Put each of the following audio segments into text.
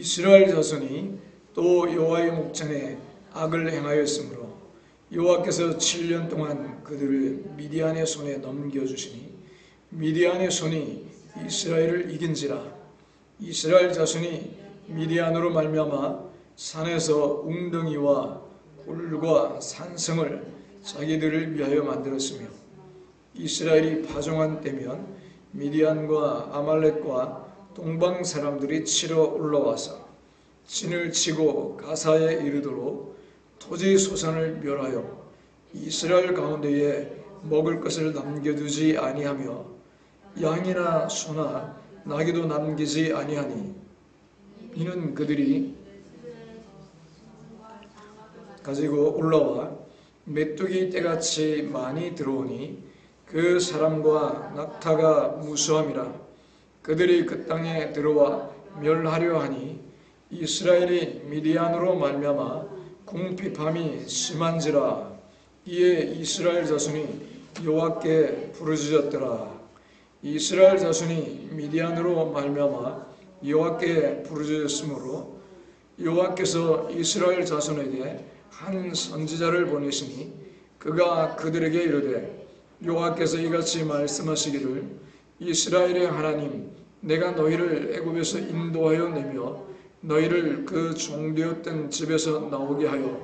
이스라엘 자손이 또 여호와의 목전에 악을 행하였으므로 여호와께서 7년 동안 그들을 미디안의 손에 넘겨주시니 미디안의 손이 이스라엘을 이긴지라. 이스라엘 자손이 미디안으로 말미암아 산에서 웅덩이와 굴과 산성을 자기들을 위하여 만들었으며 이스라엘이 파종한 때면 미디안과 아말렉과 동방 사람들이 치러 올라와서 진을 치고 가사에 이르도록 토지 소산을 멸하여 이스라엘 가운데에 먹을 것을 남겨두지 아니하며 양이나 소나 나귀도 남기지 아니하니 이는 그들이 가지고 올라와 메뚜기 떼같이 많이 들어오니 그 사람과 낙타가 무수함이라. 그들이 그 땅에 들어와 멸하려 하니 이스라엘이 미디안으로 말미암아 궁핍함이 심한지라. 이에 이스라엘 자손이 여호와께 부르짖었더라. 이스라엘 자손이 미디안으로 말미암아 여호와께 부르짖었으므로 여호와께서 이스라엘 자손에게 한 선지자를 보내시니 그가 그들에게 이르되 여호와께서 이같이 말씀하시기를 이스라엘의 하나님 내가 너희를 애굽에서 인도하여 내며 너희를 그 종되었던 집에서 나오게 하여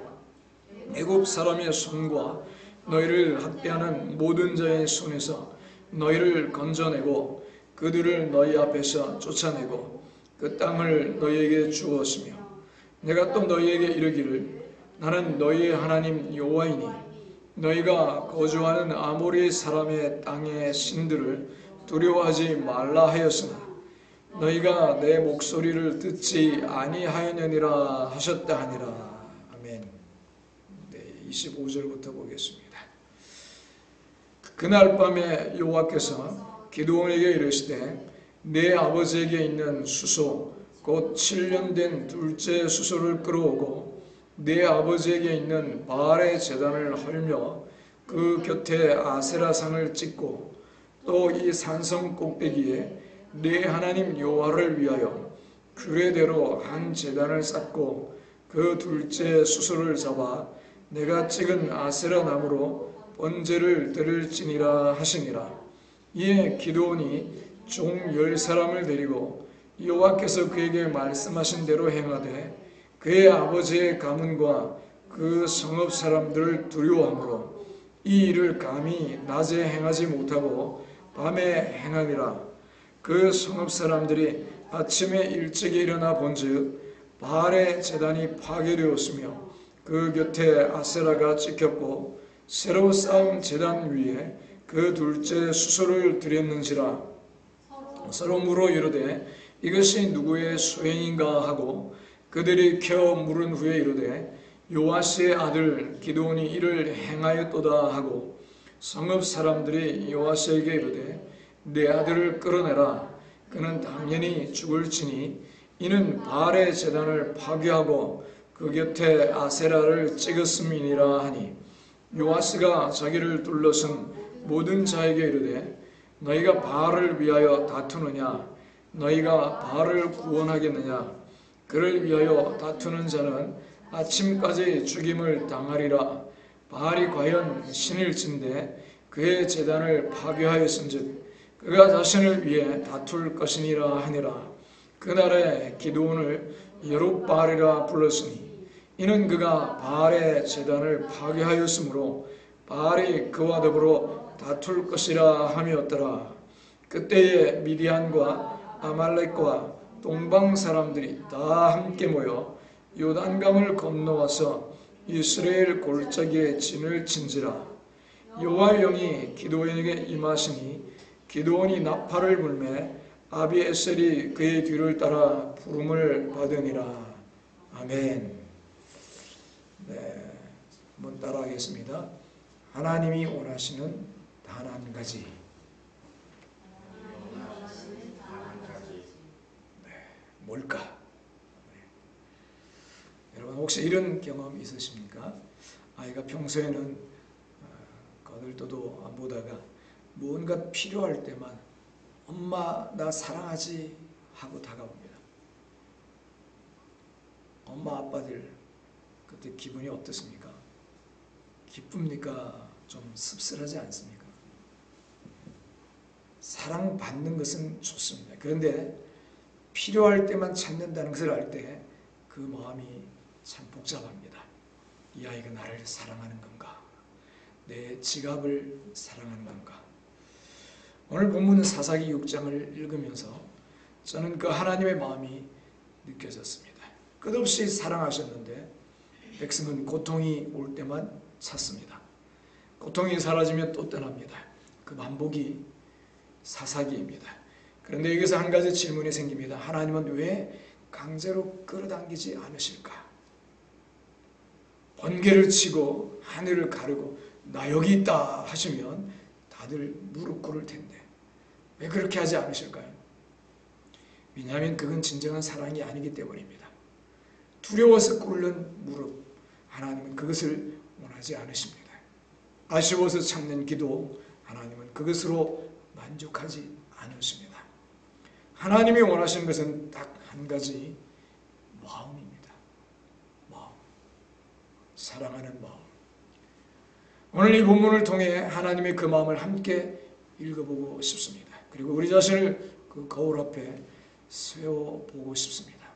애굽 사람의 손과 너희를 학대하는 모든 자의 손에서 너희를 건져내고 그들을 너희 앞에서 쫓아내고 그 땅을 너희에게 주었으며 내가 또 너희에게 이르기를 나는 너희의 하나님 여호와이니 너희가 거주하는 아모리 사람의 땅의 신들을 두려워하지 말라 하였으나 너희가 내 목소리를 듣지 아니하였느니라 하셨다 하니라. 아멘. 25절부터 보겠습니다. 그날 밤에 여호와께서 기드온에게 이르시되 내 아버지에게 있는 수소 곧 7년 된 둘째 수소를 끌어오고 내 아버지에게 있는 바알의 제단을 헐며 그 곁에 아세라상을 찍고 또 이 산성 꼭대기에 내 하나님 여호와를 위하여 규례대로 한 제단을 쌓고 그 둘째 수소를 잡아 내가 찍은 아세라 나무로 번제를 드릴지니라 하시니라. 이에 기드온이 종 10사람을 데리고 여호와께서 그에게 말씀하신 대로 행하되 그의 아버지의 가문과 그 성읍 사람들을 두려워하므로 이 일을 감히 낮에 행하지 못하고 밤에 행하니라. 그 성읍 사람들이 아침에 일찍 일어나 본즉 바알의 제단이 파괴되었으며 그 곁에 아세라가 찍혔고 새로 쌓은 제단 위에 그 둘째 수소를 드렸는지라. 서로 물어 이르되 이것이 누구의 수행인가 하고 그들이 켜 물은 후에 이르되 요아스의 아들 기드온이 이를 행하였도다 하고 성읍 사람들이 요아스에게 이르되 내 아들을 끌어내라. 그는 당연히 죽을지니 이는 바알의 제단을 파괴하고 그 곁에 아세라를 찍었음이니라 하니 요아스가 자기를 둘러쓴 모든 자에게 이르되 너희가 바알을 위하여 다투느냐 너희가 바알을 구원하겠느냐 그를 위하여 다투는 자는 아침까지 죽임을 당하리라. 바알이 과연 신일진데 그의 제단을 파괴하였은즉 그가 자신을 위해 다툴 것이니라 하니라. 그날에 기드온을 여룹바알이라 불렀으니 이는 그가 바알의 제단을 파괴하였으므로 바알이 그와 더불어 다툴 것이라 함이었더라. 그때에 미디안과 아말렉과 동방 사람들이 다 함께 모여 요단강을 건너와서 이스라엘 골짜기에 진을 친지라. 여호와의 영이 기드온에게 임하시니 기드온이 나팔을 불매 아비에셀이 그의 뒤를 따라 부름을 받으니라. 아멘. 네, 한번 따라하겠습니다. 하나님이 원하시는 단 한 가지. 네, 뭘까? 네. 여러분 혹시 이런 경험 있으십니까? 아이가 평소에는 거들떠도 안 보다가 무언가 필요할 때만 엄마 나 사랑하지 하고 다가옵니다. 엄마 아빠들 그때 기분이 어떻습니까? 기쁩니까? 좀 씁쓸하지 않습니까? 사랑받는 것은 좋습니다. 그런데 필요할 때만 찾는다는 것을 알 때 그 마음이 참 복잡합니다. 이 아이가 나를 사랑하는 건가? 내 지갑을 사랑하는 건가? 오늘 본문 사사기 6장을 읽으면서 저는 그 하나님의 마음이 느껴졌습니다. 끝없이 사랑하셨는데 백성은 고통이 올 때만 찾습니다. 고통이 사라지면 또 떠납니다. 그 반복이 사사기입니다. 그런데 여기서 한 가지 질문이 생깁니다. 하나님은 왜 강제로 끌어당기지 않으실까? 번개를 치고 하늘을 가르고 나 여기 있다 하시면 다들 무릎 꿇을 텐데 왜 그렇게 하지 않으실까요? 왜냐하면 그건 진정한 사랑이 아니기 때문입니다. 두려워서 꿇는 무릎, 하나님은 그것을 원하지 않으십니다. 아쉬워서 참는 기도, 하나님은 그것으로 만족하지 않으십니다. 하나님이 원하시는 것은 딱 한 가지, 마음입니다. 마음. 사랑하는 마음. 오늘 이 본문을 통해 하나님의 그 마음을 함께 읽어보고 싶습니다. 그리고 우리 자신을 그 거울 앞에 세워보고 싶습니다.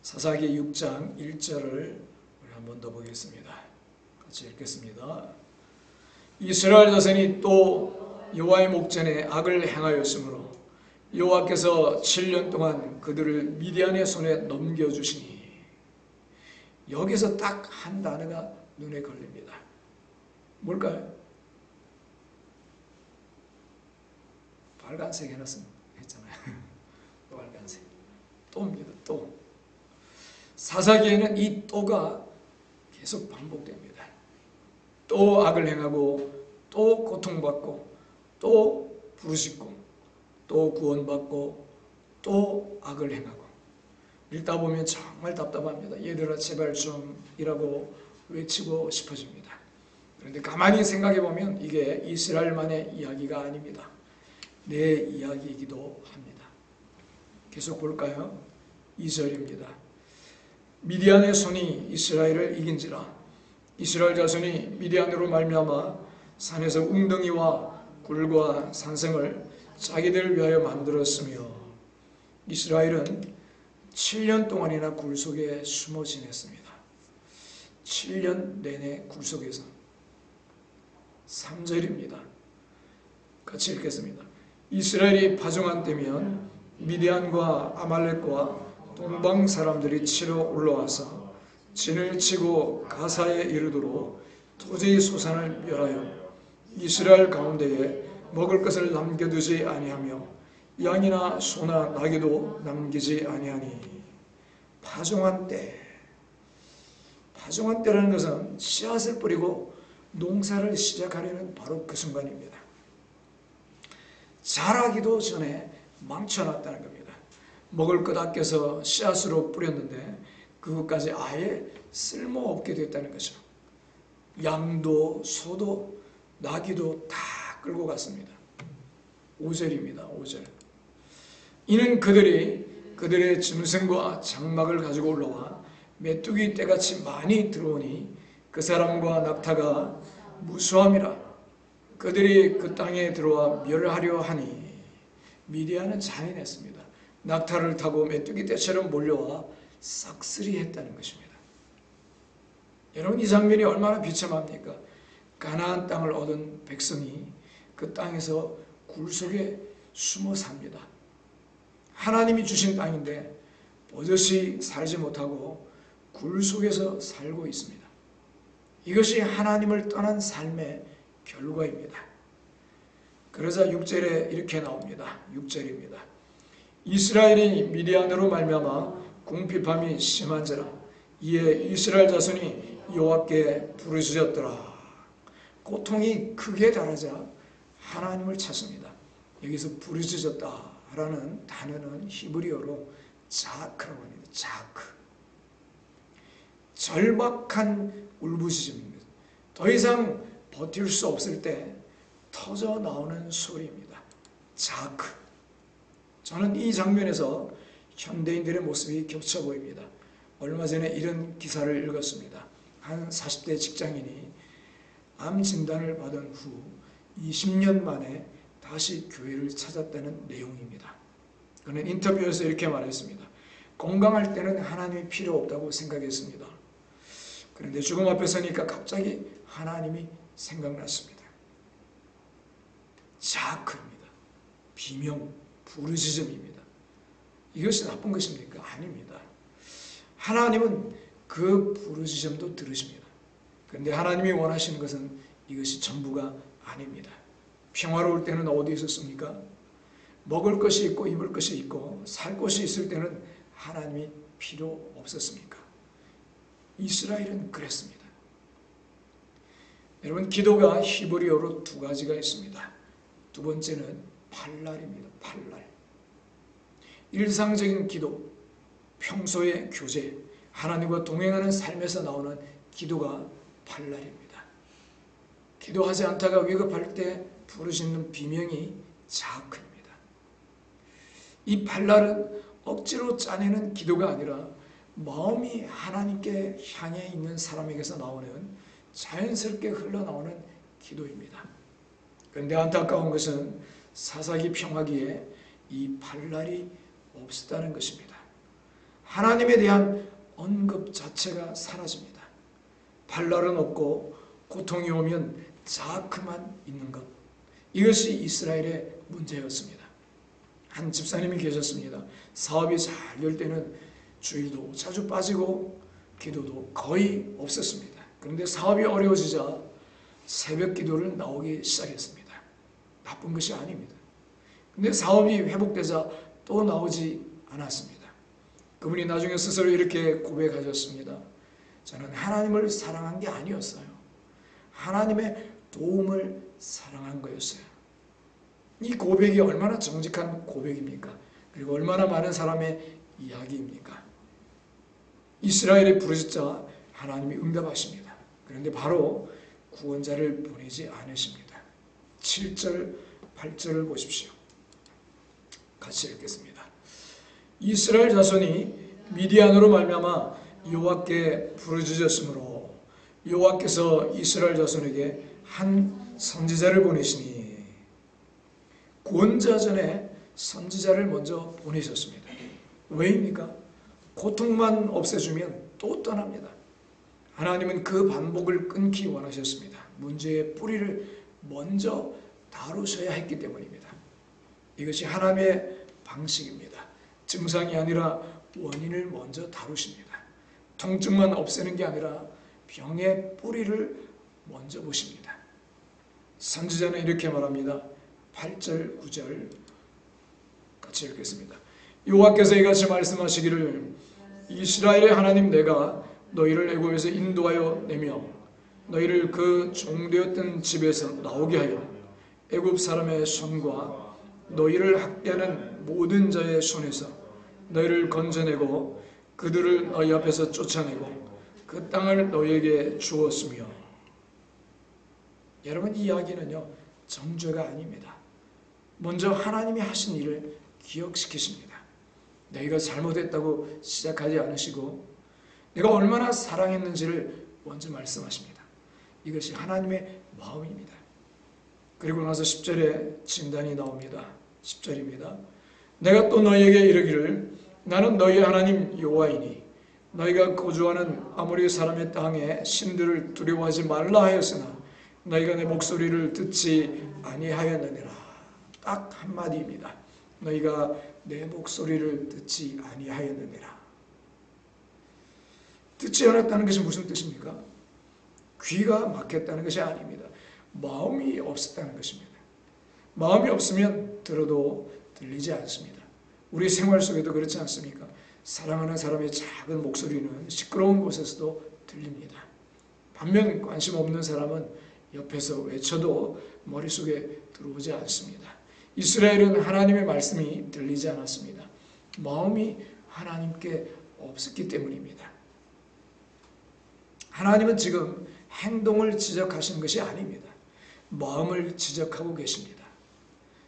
사사기 6장 1절을 우리 한 번 더 보겠습니다. 같이 읽겠습니다. 이스라엘 자손이 또 여호와의 목전에 악을 행하였으므로 여호와께서 7년 동안 그들을 미디안의 손에 넘겨주시니 여기서 딱 한 단어가 눈에 걸립니다. 뭘까요? 빨간색 해놨으면 했잖아요. 빨간색. 또입니다. 또. 사사기에는 이 또가 계속 반복됩니다. 또 악을 행하고 또 고통받고 또 부르짖고 또 구원받고 또 악을 행하고 읽다 보면 정말 답답합니다. 얘들아 제발 좀 이라고 외치고 싶어집니다. 그런데 가만히 생각해 보면 이게 이스라엘만의 이야기가 아닙니다. 내 이야기이기도 합니다. 계속 볼까요? 2절입니다. 미디안의 손이 이스라엘을 이긴지라 이스라엘 자손이 미디안으로 말미암아 산에서 웅덩이와 굴과 산성을 자기들 위하여 만들었으며 이스라엘은 7년 동안이나 굴 속에 숨어 지냈습니다. 7년 내내 굴 속에서. 3절입니다. 같이 읽겠습니다. 이스라엘이 파종한 때면 미디안과 아말렉과 동방 사람들이 치러 올라와서 진을 치고 가사에 이르도록 도저히 소산을 멸하여 이스라엘 가운데에 먹을 것을 남겨두지 아니하며 양이나 소나 나귀도 남기지 아니하니. 파종한 때. 파종한 때라는 것은 씨앗을 뿌리고 농사를 시작하려는 바로 그 순간입니다. 자라기도 전에 망쳐놨다는 겁니다. 먹을 것 아껴서 씨앗으로 뿌렸는데 그것까지 아예 쓸모없게 됐다는 거죠. 양도 소도 나귀도 다 끌고 갔습니다. 5절입니다. 5절. 이는 그들의 짐승과 장막을 가지고 올라와 메뚜기 떼같이 많이 들어오니 그 사람과 낙타가 무수함이라. 그들이 그 땅에 들어와 멸하려 하니. 미디안은 잔인했습니다. 낙타를 타고 메뚜기 떼처럼 몰려와 싹쓸이 했다는 것입니다. 여러분 이 장면이 얼마나 비참합니까? 가나안 땅을 얻은 백성이 그 땅에서 굴 속에 숨어 삽니다. 하나님이 주신 땅인데 버젓이 살지 못하고 굴 속에서 살고 있습니다. 이것이 하나님을 떠난 삶의 결과입니다. 그러자 6절에 이렇게 나옵니다. 6절입니다. 이스라엘이 미디안으로 말미암아 궁핍함이 심한지라 이에 이스라엘 자손이 여호와께 부르짖었더라. 고통이 크게 달하자 하나님을 찾습니다. 여기서 부르짖었다라는 단어는 히브리어로 자크라고 합니다. 자크. 절박한 울부짖음입니다. 더 이상 버틸 수 없을 때 터져 나오는 소리입니다. 자크. 저는 이 장면에서 현대인들의 모습이 겹쳐 보입니다. 얼마 전에 이런 기사를 읽었습니다. 한 40대 직장인이 암 진단을 받은 후 20년 만에 다시 교회를 찾았다는 내용입니다. 그는 인터뷰에서 이렇게 말했습니다. 건강할 때는 하나님이 필요 없다고 생각했습니다. 그런데 죽음 앞에 서니까 갑자기 하나님이 생각났습니다. 자아입니다. 비명, 부르짖음입니다. 이것이 나쁜 것입니까? 아닙니다. 하나님은 그 부르짖음도 들으십니다. 그런데 하나님이 원하시는 것은 이것이 전부가 아닙니다. 평화로울 때는 어디 있었습니까? 먹을 것이 있고 입을 것이 있고 살 곳이 있을 때는 하나님이 필요 없었습니까? 이스라엘은 그랬습니다. 여러분, 기도가 히브리어로 두 가지가 있습니다. 두 번째는 팔랄입니다. 팔랄. 일상적인 기도, 평소의 교제, 하나님과 동행하는 삶에서 나오는 기도가 팔랄입니다. 기도하지 않다가 위급할 때 부르짖는 비명이 자아입니다. 이 팔랄은 억지로 짜내는 기도가 아니라 마음이 하나님께 향해 있는 사람에게서 나오는 자연스럽게 흘러나오는 기도입니다. 그런데 안타까운 것은 사사기 평화기에 이 팔랄이 없었다는 것입니다. 하나님에 대한 언급 자체가 사라집니다. 팔랄은 없고 고통이 오면 자아만 있는 것. 이것이 이스라엘의 문제였습니다. 한 집사님이 계셨습니다. 사업이 잘 될 때는 주일도 자주 빠지고 기도도 거의 없었습니다. 그런데 사업이 어려워지자 새벽 기도를 나오기 시작했습니다. 나쁜 것이 아닙니다. 그런데 사업이 회복되자 또 나오지 않았습니다. 그분이 나중에 스스로 이렇게 고백하셨습니다. 저는 하나님을 사랑한 게 아니었어요. 하나님의 도움을 사랑한 거였어요. 이 고백이 얼마나 정직한 고백입니까? 그리고 얼마나 많은 사람의 이야기입니까? 이스라엘의 부르짖자 하나님이 응답하십니다. 그런데 바로 구원자를 보내지 않으십니다. 7절, 8절을 보십시오. 같이 읽겠습니다. 이스라엘 자손이 미디안으로 말미암아 여호와께 부르짖었으므로 여호와께서 이스라엘 자손에게 한 선지자를 보내시니 구원자 전에 선지자를 먼저 보내셨습니다. 왜입니까? 고통만 없애주면 또 떠납니다. 하나님은 그 반복을 끊기 원하셨습니다. 문제의 뿌리를 먼저 다루셔야 했기 때문입니다. 이것이 하나님의 방식입니다. 증상이 아니라 원인을 먼저 다루십니다. 통증만 없애는 게 아니라 병의 뿌리를 먼저 보십니다. 선지자는 이렇게 말합니다. 8절, 9절 같이 읽겠습니다. 여호와께서 이같이 말씀하시기를 이스라엘의 하나님 내가 너희를 애굽에서 인도하여 내며 너희를 그 종되었던 집에서 나오게 하여 애굽 사람의 손과 너희를 학대하는 모든 자의 손에서 너희를 건져내고 그들을 너희 앞에서 쫓아내고 그 땅을 너희에게 주었으며. 여러분, 이 이야기는요 정죄가 아닙니다. 먼저 하나님이 하신 일을 기억시키십니다. 너희가 잘못했다고 시작하지 않으시고 내가 얼마나 사랑했는지를 먼저 말씀하십니다. 이것이 하나님의 마음입니다. 그리고 나서 10절에 진단이 나옵니다. 10절입니다. 내가 또 너희에게 이르기를 나는 너희 하나님 여호와이니 너희가 거주하는 아모리 사람의 땅에 신들을 두려워하지 말라 하였으나 너희가 내 목소리를 듣지 아니하였느니라. 딱 한마디입니다. 너희가 내 목소리를 듣지 아니하였느니라. 듣지 않았다는 것이 무슨 뜻입니까? 귀가 막혔다는 것이 아닙니다. 마음이 없었다는 것입니다. 마음이 없으면 들어도 들리지 않습니다. 우리 생활 속에도 그렇지 않습니까? 사랑하는 사람의 작은 목소리는 시끄러운 곳에서도 들립니다. 반면 관심 없는 사람은 옆에서 외쳐도 머릿속에 들어오지 않습니다. 이스라엘은 하나님의 말씀이 들리지 않았습니다. 마음이 하나님께 없었기 때문입니다. 하나님은 지금 행동을 지적하시는 것이 아닙니다. 마음을 지적하고 계십니다.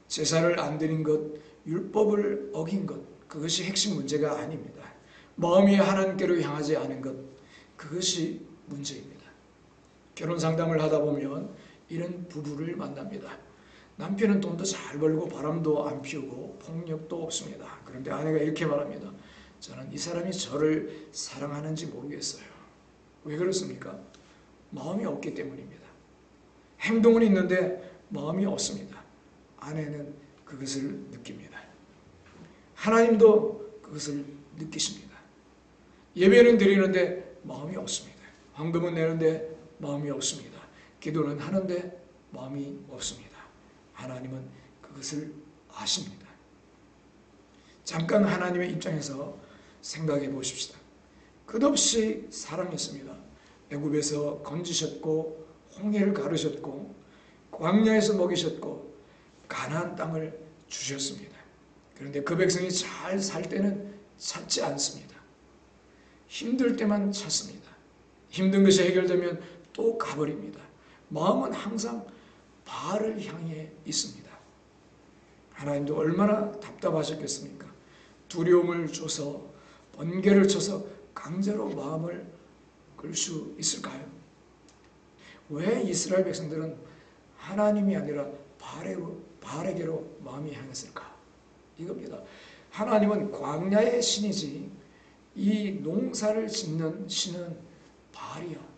제사를 안 드린 것, 율법을 어긴 것, 그것이 핵심 문제가 아닙니다. 마음이 하나님께로 향하지 않은 것, 그것이 문제입니다. 결혼 상담을 하다 보면 이런 부부를 만납니다. 남편은 돈도 잘 벌고 바람도 안 피우고 폭력도 없습니다. 그런데 아내가 이렇게 말합니다. 저는 이 사람이 저를 사랑하는지 모르겠어요. 왜 그렇습니까? 마음이 없기 때문입니다. 행동은 있는데 마음이 없습니다. 아내는 그것을 느낍니다. 하나님도 그것을 느끼십니다. 예배는 드리는데 마음이 없습니다. 헌금은 내는데 마음이 없습니다. 기도는 하는데 마음이 없습니다. 하나님은 그것을 아십니다. 잠깐 하나님의 입장에서 생각해 보십시다. 끝없이 사랑했습니다. 애굽에서 건지셨고 홍해를 가르셨고 광야에서 먹이셨고 가나안 땅을 주셨습니다. 그런데 그 백성이 잘 살 때는 찾지 않습니다. 힘들 때만 찾습니다. 힘든 것이 해결되면 또 가버립니다. 마음은 항상 바알을 향해 있습니다. 하나님도 얼마나 답답하셨겠습니까? 두려움을 줘서 번개를 쳐서 강제로 마음을 끌 수 있을까요? 왜 이스라엘 백성들은 하나님이 아니라 바알에게로 마음이 향했을까? 이겁니다. 하나님은 광야의 신이지 이 농사를 짓는 신은 바알이야.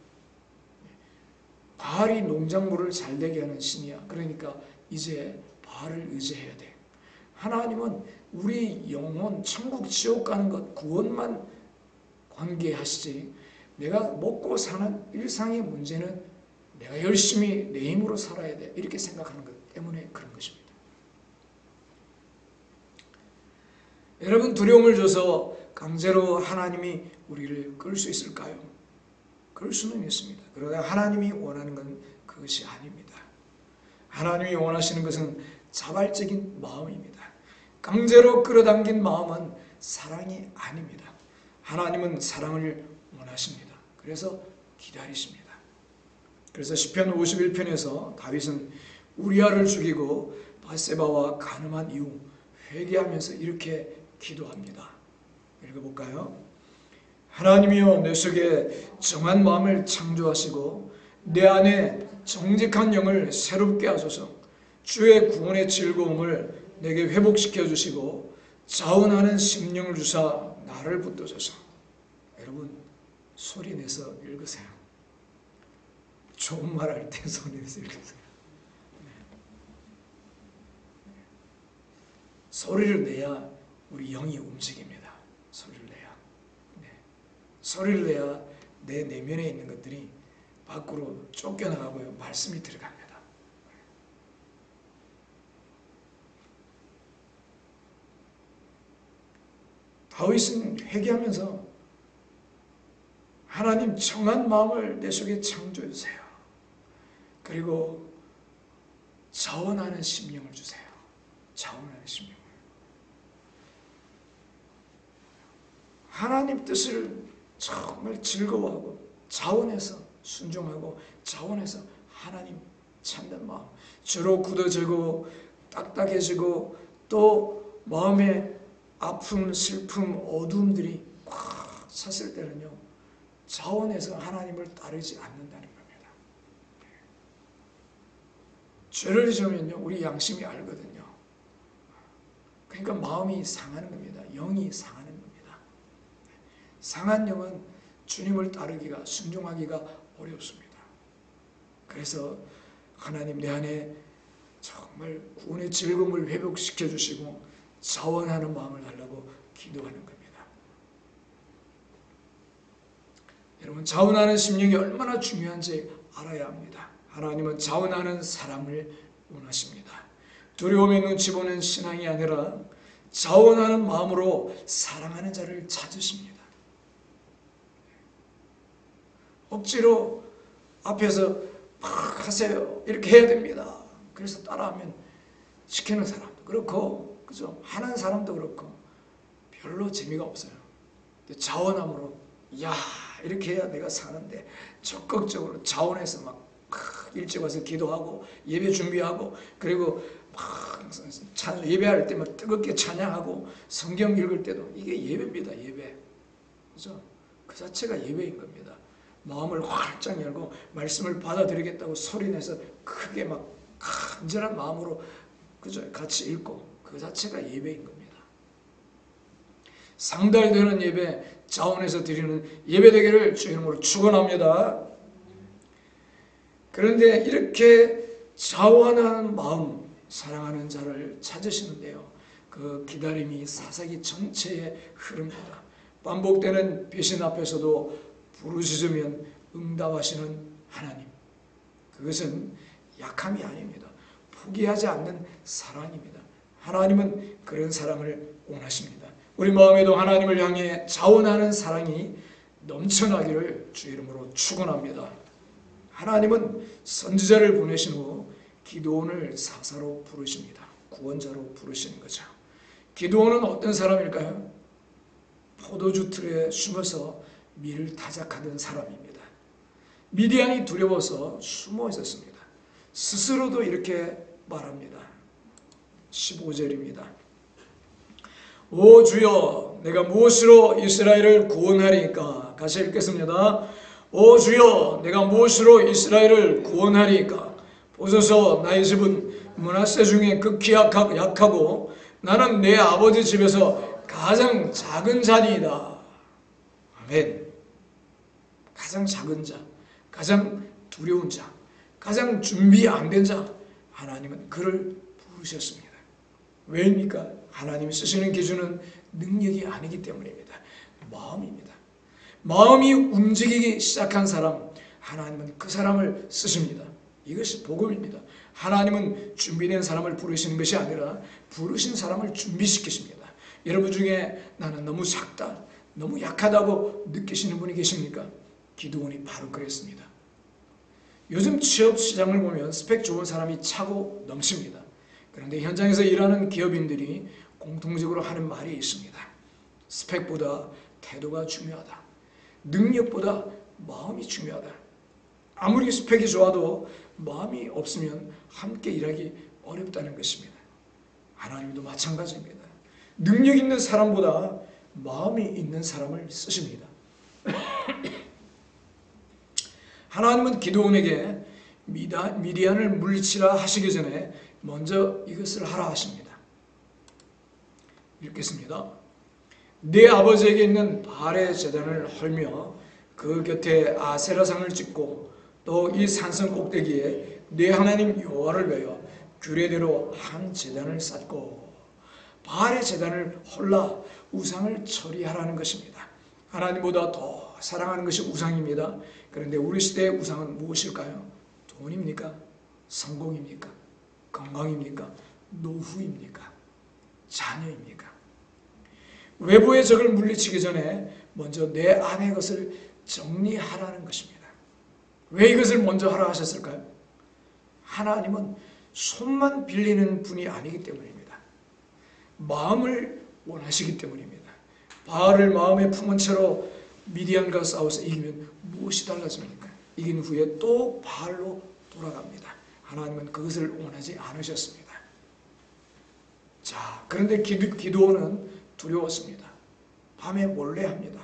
바알이 농작물을 잘 되게 하는 신이야. 그러니까 이제 바알을 의지해야 돼. 하나님은 우리 영혼 천국 지옥 가는 것 구원만 관계하시지 내가 먹고 사는 일상의 문제는 내가 열심히 내 힘으로 살아야 돼. 이렇게 생각하는 것 때문에 그런 것입니다. 여러분, 두려움을 줘서 강제로 하나님이 우리를 끌 수 있을까요? 그럴 수는 있습니다. 그러나 하나님이 원하는 건 그것이 아닙니다. 하나님이 원하시는 것은 자발적인 마음입니다. 강제로 끌어당긴 마음은 사랑이 아닙니다. 하나님은 사랑을 원하십니다. 그래서 기다리십니다. 그래서 시편 51편에서 다윗은 우리아를 죽이고 바세바와 간음한 이후 회개하면서 이렇게 기도합니다. 읽어볼까요? 하나님이여, 내 속에 정한 마음을 창조하시고 내 안에 정직한 영을 새롭게 하소서. 주의 구원의 즐거움을 내게 회복시켜 주시고 자원하는 심령을 주사 나를 붙드소서. 여러분, 소리 내서 읽으세요. 좋은 말 할 때 소리 내서 읽으세요. 소리를 내야 우리 영이 움직입니다. 소리를 내야. 소리를 내야 내 내면에 있는 것들이 밖으로 쫓겨나가고요. 말씀이 들어갑니다. 다윗은 회개하면서 하나님 정한 마음을 내 속에 창조해 주세요. 그리고 자원하는 심령을 주세요. 자원하는 심령을. 하나님 뜻을 정말 즐거워하고 자원해서 순종하고 자원해서 하나님 찾는 마음. 주로 굳어지고 딱딱해지고 또 마음에 아픔, 슬픔, 어두움들이 꽉 찼을 때는요, 자원해서 하나님을 따르지 않는다는 겁니다. 죄를 지으면요, 우리 양심이 알거든요. 그러니까 마음이 상하는 겁니다. 영이 상하는 겁니다. 상한 영은 주님을 따르기가, 순종하기가 어렵습니다. 그래서 하나님 내 안에 정말 구원의 즐거움을 회복시켜 주시고 자원하는 마음을 달라고 기도하는 겁니다. 여러분, 자원하는 심령이 얼마나 중요한지 알아야 합니다. 하나님은 자원하는 사람을 원하십니다. 두려움에 눈치 보는 신앙이 아니라 자원하는 마음으로 사랑하는 자를 찾으십니다. 억지로 앞에서 막 하세요, 이렇게 해야 됩니다. 그래서 따라하면 시키는 사람도 그렇고, 그죠? 하는 사람도 그렇고 별로 재미가 없어요. 자원함으로 야, 이렇게 해야 내가 사는데 적극적으로 자원해서 막 일찍 와서 기도하고 예배 준비하고 그리고 막 예배할 때 막 뜨겁게 찬양하고 성경 읽을 때도 이게 예배입니다. 예배. 그죠? 그 자체가 예배인 겁니다. 마음을 활짝 열고 말씀을 받아들이겠다고 소리내서 크게 막 간절한 마음으로 그죠? 같이 읽고 그 자체가 예배인 겁니다. 상달되는 예배, 자원해서 드리는 예배 되기를 주 이름으로 축원합니다. 그런데 이렇게 자원하는 마음, 사랑하는 자를 찾으시는데요. 그 기다림이 사사기 전체에 흐릅니다. 반복되는 배신 앞에서도 부르짖으면 응답하시는 하나님. 그것은 약함이 아닙니다. 포기하지 않는 사랑입니다. 하나님은 그런 사랑을 원하십니다. 우리 마음에도 하나님을 향해 자원하는 사랑이 넘쳐나기를 주 이름으로 축원합니다. 하나님은 선지자를 보내신 후 기드온을 사사로 부르십니다. 구원자로 부르시는 거죠. 기드온은 어떤 사람일까요? 포도주 틀에 숨어서 밀을 타작하던 사람입니다. 미디안이 두려워서 숨어 있었습니다. 스스로도 이렇게 말합니다. 15절입니다. 오 주여, 내가 무엇으로 이스라엘을 구원하리이까? 같이 읽겠습니다. 오 주여, 내가 무엇으로 이스라엘을 구원하리이까? 보소서, 나의 집은 므낫세 중에 극히 약하고 나는 내 아버지 집에서 가장 작은 자니이다. 아멘. 가장 작은 자, 가장 두려운 자, 가장 준비 안 된 자, 하나님은 그를 부르셨습니다. 왜입니까? 하나님이 쓰시는 기준은 능력이 아니기 때문입니다. 마음입니다. 마음이 움직이기 시작한 사람, 하나님은 그 사람을 쓰십니다. 이것이 복음입니다. 하나님은 준비된 사람을 부르시는 것이 아니라 부르신 사람을 준비시키십니다. 여러분 중에 나는 너무 작다, 너무 약하다고 느끼시는 분이 계십니까? 기드온이 바로 그랬습니다. 요즘 취업 시장을 보면 스펙 좋은 사람이 차고 넘칩니다. 그런데 현장에서 일하는 기업인들이 공통적으로 하는 말이 있습니다. 스펙보다 태도가 중요하다. 능력보다 마음이 중요하다. 아무리 스펙이 좋아도 마음이 없으면 함께 일하기 어렵다는 것입니다. 하나님도 마찬가지입니다. 능력 있는 사람보다 마음이 있는 사람을 쓰십니다. 하나님은 기드온에게 미디안을 물리치라 하시기 전에 먼저 이것을 하라 하십니다. 읽겠습니다. 네 아버지에게 있는 바알의 제단을 헐며 그 곁에 아세라상을 찍고 또 이 산성 꼭대기에 네 하나님 여호와를 외워 규례대로 한 제단을 쌓고 바알의 제단을 헐라 우상을 처리하라는 것입니다. 하나님보다 더 사랑하는 것이 우상입니다. 그런데 우리 시대의 우상은 무엇일까요? 돈입니까? 성공입니까? 건강입니까? 노후입니까? 자녀입니까? 외부의 적을 물리치기 전에 먼저 내 안의 것을 정리하라는 것입니다. 왜 이것을 먼저 하라 하셨을까요? 하나님은 손만 빌리는 분이 아니기 때문입니다. 마음을 원하시기 때문입니다. 바알을 마음에 품은 채로 미디안과 싸워서 이기면 무엇이 달라집니까? 이긴 후에 또 바알로 돌아갑니다. 하나님은 그것을 원하지 않으셨습니다. 자, 그런데 기드온은 두려웠습니다. 밤에 몰래 합니다.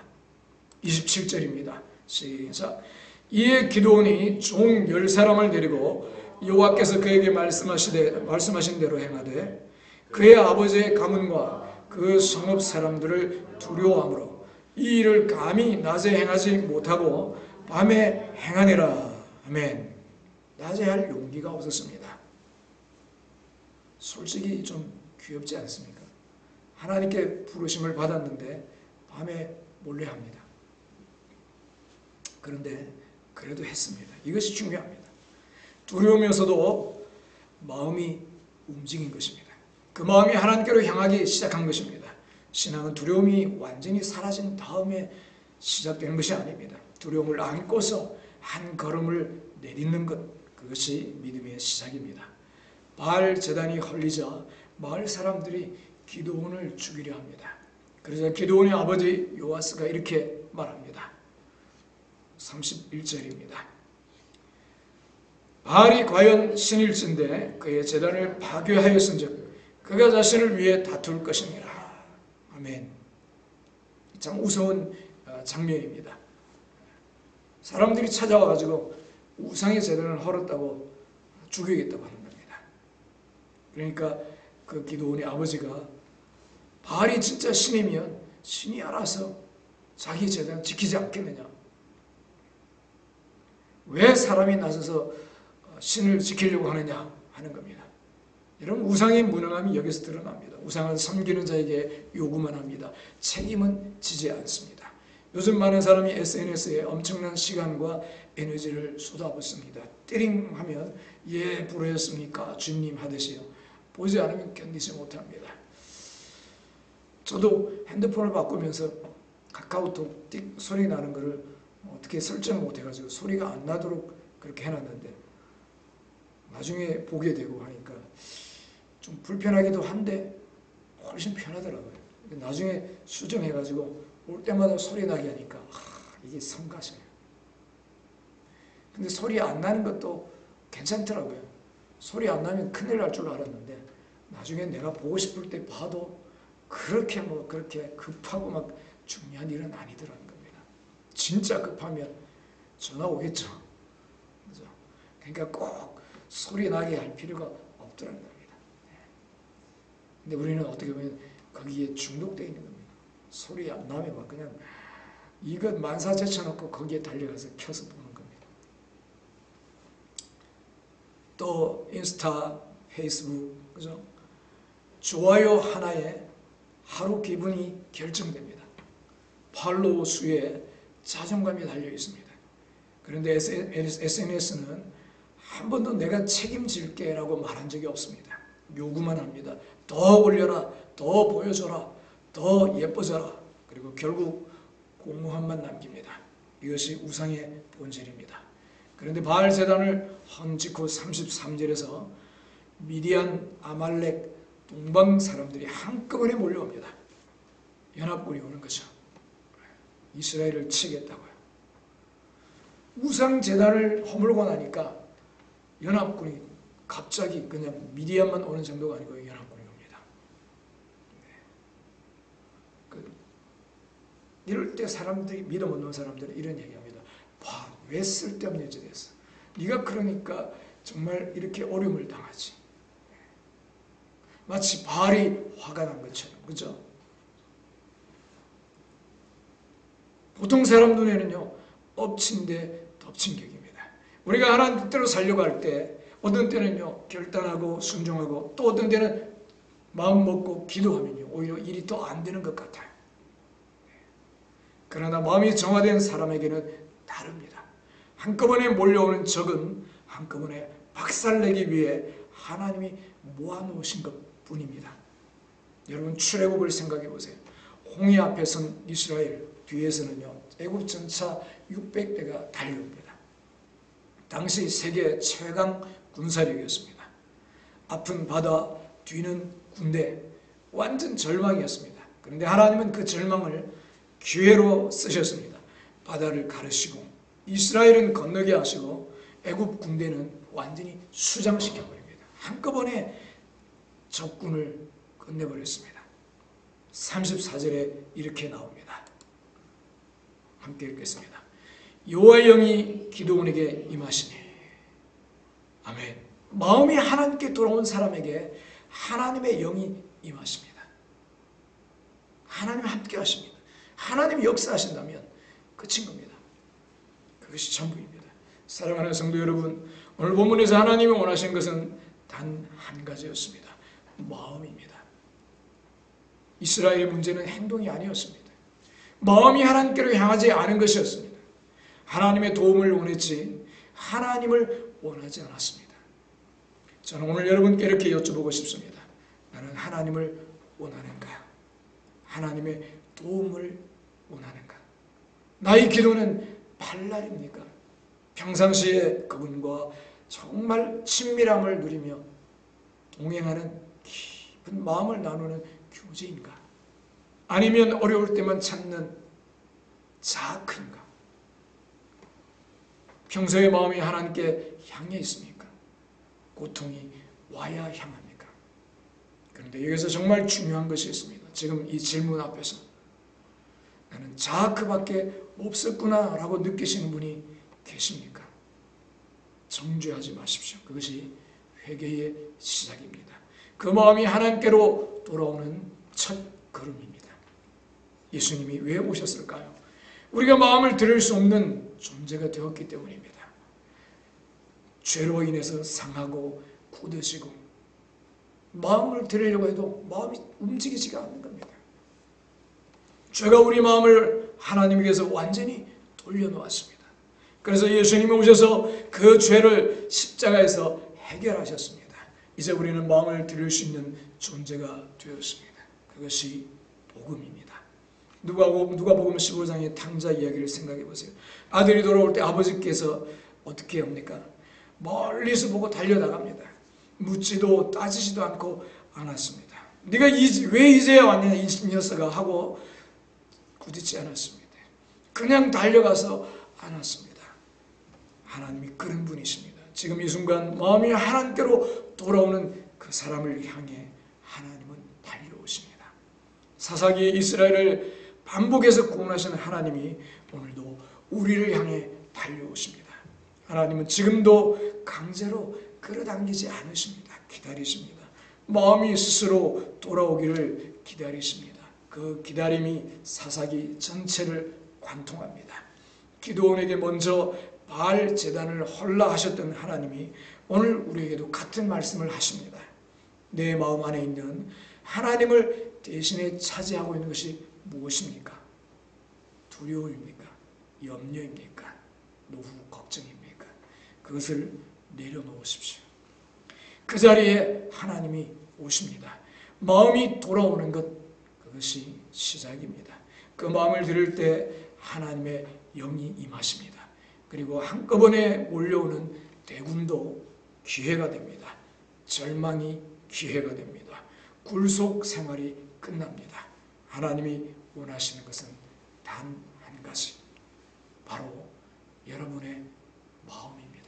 27절입니다. 시작. 이에 기드온이 종 10사람을 데리고 여호와께서 그에게 말씀하신 대로 행하되 그의 아버지의 가문과 그 성읍 사람들을 두려워하므로 이 일을 감히 낮에 행하지 못하고 밤에 행하니라. 아멘. 낮에 할 용기가 없었습니다. 솔직히 좀 귀엽지 않습니까? 하나님께 부르심을 받았는데 밤에 몰래 합니다. 그런데 그래도 했습니다. 이것이 중요합니다. 두려우면서도 마음이 움직인 것입니다. 그 마음이 하나님께로 향하기 시작한 것입니다. 신앙은 두려움이 완전히 사라진 다음에 시작되는 것이 아닙니다. 두려움을 안고서 한 걸음을 내딛는 것, 그것이 믿음의 시작입니다. 바알 제단이 헐리자 마을 사람들이 기드온을 죽이려 합니다. 그래서 기드온의 아버지 요아스가 이렇게 말합니다. 31절입니다. 바알이 과연 신일진데 그의 제단을 파괴하였은즉 그가 자신을 위해 다툴 것이니라. 아멘. 참 무서운 장면입니다. 사람들이 찾아와가지고 우상의 제단을 헐었다고 죽이겠다고 하는 겁니다. 그러니까 그 기드온의 아버지가 바알이 진짜 신이면 신이 알아서 자기 제단을 지키지 않겠느냐. 왜 사람이 나서서 신을 지키려고 하느냐 하는 겁니다. 여러분, 우상의 무능함이 여기서 드러납니다. 우상을 섬기는 자에게 요구만 합니다. 책임은 지지 않습니다. 요즘 많은 사람이 SNS에 엄청난 시간과 에너지를 쏟아붓습니다. 띠링하면 예 부르셨습니까 주님 하듯이요. 보지 않으면 견디지 못합니다. 저도 핸드폰을 바꾸면서 카카오톡 띡 소리 나는 거를 어떻게 설정을 못해가지고 소리가 안 나도록 그렇게 해놨는데 나중에 보게 되고 하니까 좀 불편하기도 한데 훨씬 편하더라고요. 나중에 수정해가지고 올 때마다 소리 나게 하니까 이게 성가셔요. 근데 소리 안 나는 것도 괜찮더라고요. 소리 안 나면 큰일 날 줄 알았는데 나중에 내가 보고 싶을 때 봐도 그렇게 급하고 막 중요한 일은 아니더라는 겁니다. 진짜 급하면 전화 오겠죠. 그죠? 그러니까 꼭 소리 나게 할 필요가 없더라는 겁니다. 근데 우리는 어떻게 보면 거기에 중독되어 있는 겁니다. 소리 안 나면 막 그냥 이것 만사 제쳐놓고 거기에 달려가서 켜서 보는 겁니다. 또 인스타, 페이스북, 그죠? 좋아요 하나에 하루 기분이 결정됩니다. 팔로우 수에 자존감이 달려 있습니다. 그런데 SNS는 한 번도 내가 책임질게 라고 말한 적이 없습니다. 요구만 합니다. 더 올려라, 더 보여줘라, 더 예뻐져라. 그리고 결국 공허함만 남깁니다. 이것이 우상의 본질입니다. 그런데 바알 제단을 헌직 후 33절에서 미디안, 아말렉, 동방 사람들이 한꺼번에 몰려옵니다. 연합군이 오는 거죠. 이스라엘을 치겠다고요. 우상 제단을 허물고 나니까 연합군이 갑자기 그냥 미디안만 오는 정도가 아니고 연합군이 옵니다. 이럴 때 사람들이 믿음 없는 사람들은 이런 얘기합니다. 봐, 왜 쓸데없는 짓 했어? 네가 그러니까 정말 이렇게 어려움을 당하지. 마치 바알이 화가 난 것처럼, 그죠? 보통 사람 눈에는요, 엎친 데 덮친 격입니다. 우리가 하나님 뜻대로 살려고 할 때 어떤 때는요 결단하고 순종하고 또 어떤 때는 마음 먹고 기도하면요 오히려 일이 더 안 되는 것 같아요. 그러나 마음이 정화된 사람에게는 다릅니다. 한꺼번에 몰려오는 적은 한꺼번에 박살내기 위해 하나님이 모아놓으신 것뿐입니다. 여러분 출애굽을 생각해 보세요. 홍해 앞에 선 이스라엘, 뒤에서는요 애굽 전차 600대가 달려옵니다. 당시 세계 최강 군사력이었습니다. 앞은 바다, 뒤는 군대, 완전 절망이었습니다. 그런데 하나님은 그 절망을 기회로 쓰셨습니다. 바다를 가르시고 이스라엘은 건너게 하시고 애굽 군대는 완전히 수장시켜 버립니다. 한꺼번에 적군을 끝내버렸습니다. 34절에 이렇게 나옵니다. 함께 읽겠습니다. 여호와의 영이 기드온에게 임하시니 아멘. 마음이 하나님께 돌아온 사람에게 하나님의 영이 임하십니다. 하나님 함께 하십니다. 하나님이 역사하신다면 끝인 겁니다. 그것이 전부입니다. 사랑하는 성도 여러분, 오늘 본문에서 하나님이 원하신 것은 단 한 가지였습니다. 마음입니다. 이스라엘의 문제는 행동이 아니었습니다. 마음이 하나님께로 향하지 않은 것이었습니다. 하나님의 도움을 원했지 하나님을 원하지 않았습니다. 저는 오늘 여러분께 이렇게 여쭤보고 싶습니다. 나는 하나님을 원하는가? 하나님의 도움을 원하는가? 나의 기도는 발랄입니까? 평상시에 그분과 정말 친밀함을 누리며 동행하는 깊은 마음을 나누는 교제인가? 아니면 어려울 때만 찾는 자아인가? 평소에 마음이 하나님께 향해 있습니까? 고통이 와야 향합니까? 그런데 여기서 정말 중요한 것이 있습니다. 지금 이 질문 앞에서 나는 자아크밖에 없었구나 라고 느끼시는 분이 계십니까? 정죄하지 마십시오. 그것이 회개의 시작입니다. 그 마음이 하나님께로 돌아오는 첫 걸음입니다. 예수님이 왜 오셨을까요? 우리가 마음을 들을 수 없는 존재가 되었기 때문입니다. 죄로 인해서 상하고 굳으시고 마음을 들으려고 해도 마음이 움직이지가 않는 겁니다. 죄가 우리 마음을 하나님께서 완전히 돌려놓았습니다. 그래서 예수님이 오셔서 그 죄를 십자가에서 해결하셨습니다. 이제 우리는 마음을 들을 수 있는 존재가 되었습니다. 그것이 복음입니다. 누가복음 15장의 탕자 이야기를 생각해 보세요. 아들이 돌아올 때 아버지께서 어떻게 합니까? 멀리서 보고 달려나갑니다. 묻지도 따지지도 않고 안았습니다. 네가 왜 이제야 왔냐 이 녀석아 하고 꾸짖지 않았습니다. 그냥 달려가서 안았습니다. 하나님이 그런 분이십니다. 지금 이 순간 마음이 하나님께로 돌아오는 그 사람을 향해 하나님은 달려오십니다. 사사기 이스라엘을 반복해서 구원하시는 하나님이 오늘도 우리를 향해 달려오십니다. 하나님은 지금도 강제로 끌어당기지 않으십니다. 기다리십니다. 마음이 스스로 돌아오기를 기다리십니다. 그 기다림이 사사기 전체를 관통합니다. 기드온에게 먼저 바알 제단을 헐라 하셨던 하나님이 오늘 우리에게도 같은 말씀을 하십니다. 내 마음 안에 있는 하나님을 대신에 차지하고 있는 것이 무엇입니까? 두려움입니까? 염려입니까? 노후, 걱정입니까? 그것을 내려놓으십시오. 그 자리에 하나님이 오십니다. 마음이 돌아오는 것, 그것이 시작입니다. 그 마음을 들을 때 하나님의 영이 임하십니다. 그리고 한꺼번에 몰려오는 대군도 기회가 됩니다. 절망이 기회가 됩니다. 굴속 생활이 끝납니다. 하나님이 원하시는 것은 단 한 가지, 바로 여러분의 마음입니다.